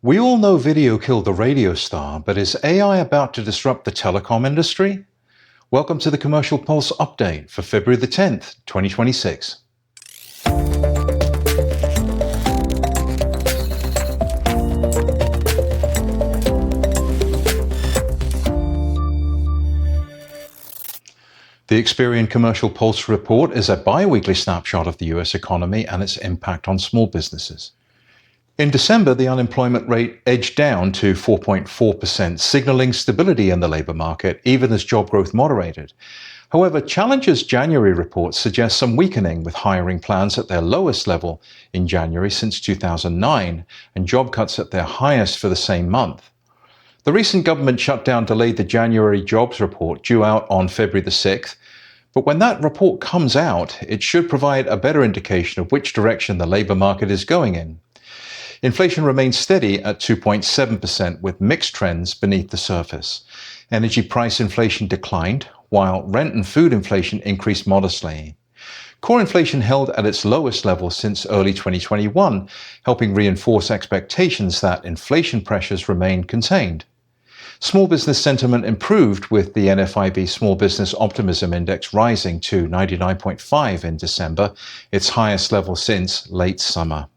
We all know video killed the radio star, but is AI about to disrupt the telecom industry? Welcome to the Commercial Pulse update for February the 10th, 2026. The Experian Commercial Pulse report is a bi-weekly snapshot of the US economy and its impact on small businesses. In December, the unemployment rate edged down to 4.4%, signaling stability in the labor market, even as job growth moderated. However, Challenger's January report suggests some weakening, with hiring plans at their lowest level in January since 2009 and job cuts at their highest for the same month. The recent government shutdown delayed the January jobs report, due out on February the 6th. But when that report comes out, it should provide a better indication of which direction the labor market is going in. Inflation remains steady at 2.7%, with mixed trends beneath the surface. Energy price inflation declined, while rent and food inflation increased modestly. Core inflation held at its lowest level since early 2021, helping reinforce expectations that inflation pressures remain contained. Small business sentiment improved, with the NFIB Small Business Optimism Index rising to 99.5 in December, its highest level since late summer.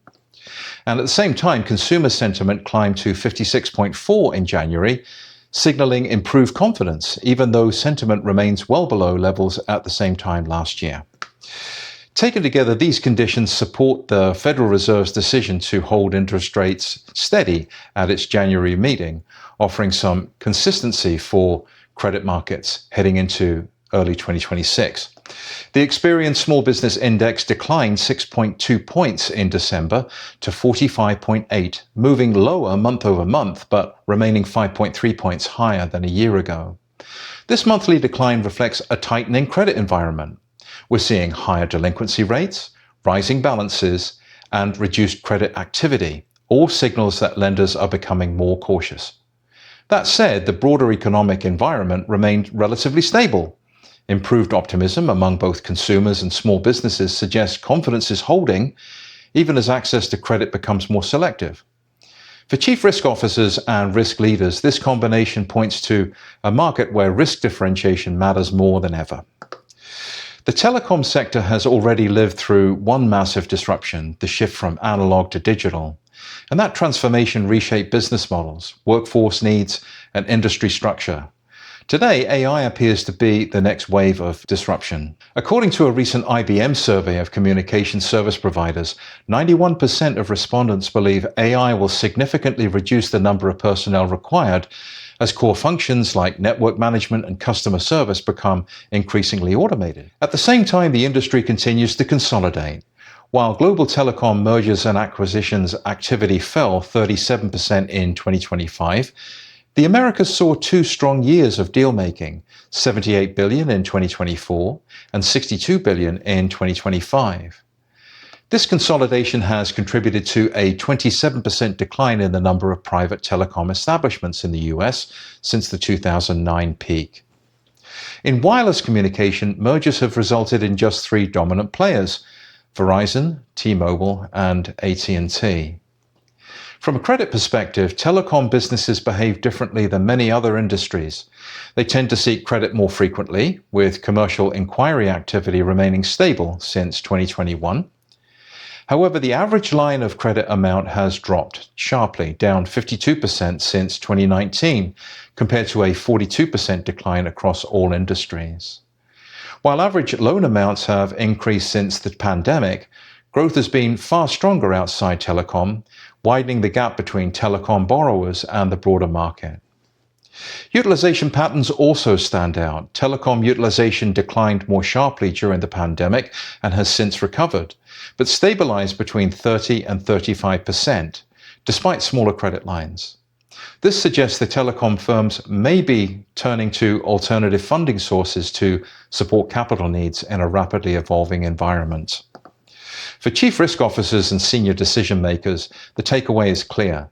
And at the same time, consumer sentiment climbed to 56.4 in January, signaling improved confidence, even though sentiment remains well below levels at the same time last year. Taken together, these conditions support the Federal Reserve's decision to hold interest rates steady at its January meeting, offering some consistency for credit markets heading into early 2026. The Experian Small Business Index declined 6.2 points in December to 45.8, moving lower month over month, but remaining 5.3 points higher than a year ago. This monthly decline reflects a tightening credit environment. We're seeing higher delinquency rates, rising balances, and reduced credit activity, all signals that lenders are becoming more cautious. That said, the broader economic environment remained relatively stable. Improved optimism among both consumers and small businesses suggests confidence is holding, even as access to credit becomes more selective. For chief risk officers and risk leaders, this combination points to a market where risk differentiation matters more than ever. The telecom sector has already lived through one massive disruption, the shift from analog to digital. And that transformation reshaped business models, workforce needs, and industry structure. Today, AI appears to be the next wave of disruption. According to a recent IBM survey of communication service providers, 91% of respondents believe AI will significantly reduce the number of personnel required as core functions like network management and customer service become increasingly automated. At the same time, the industry continues to consolidate. While global telecom mergers and acquisitions activity fell 37% in 2025, the Americas saw two strong years of deal-making, $78 billion in 2024 and $62 billion in 2025. This consolidation has contributed to a 27% decline in the number of private telecom establishments in the US since the 2009 peak. In wireless communication, mergers have resulted in just three dominant players: Verizon, T-Mobile, and AT&T. From a credit perspective, telecom businesses behave differently than many other industries. They tend to seek credit more frequently, with commercial inquiry activity remaining stable since 2021. However, the average line of credit amount has dropped sharply, down 52% since 2019, compared to a 42% decline across all industries. While average loan amounts have increased since the pandemic, growth has been far stronger outside telecom, widening the gap between telecom borrowers and the broader market. Utilization patterns also stand out. Telecom utilization declined more sharply during the pandemic and has since recovered, but stabilized between 30 and 35%, despite smaller credit lines. This suggests the telecom firms may be turning to alternative funding sources to support capital needs in a rapidly evolving environment. For chief risk officers and senior decision makers, the takeaway is clear.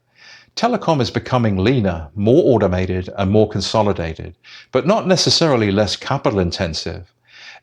Telecom is becoming leaner, more automated, and more consolidated, but not necessarily less capital intensive.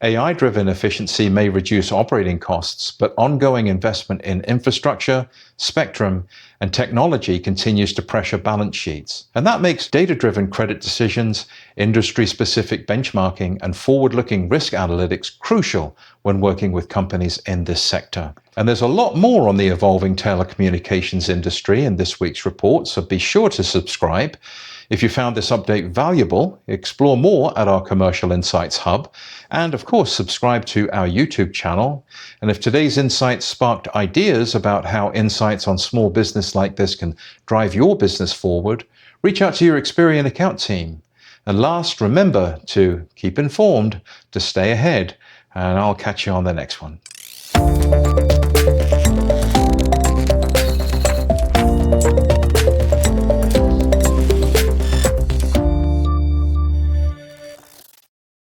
AI-driven efficiency may reduce operating costs, but ongoing investment in infrastructure, spectrum, and technology continues to pressure balance sheets. And that makes data-driven credit decisions, industry-specific benchmarking, and forward-looking risk analytics crucial when working with companies in this sector. And there's a lot more on the evolving telecommunications industry in this week's report, so be sure to subscribe. If you found this update valuable, explore more at our Commercial Insights Hub, and of course subscribe to our YouTube channel. And if today's insights sparked ideas about how insights on small business like this can drive your business forward, reach out to your Experian account team. And last, remember to keep informed to stay ahead, and I'll catch you on the next one.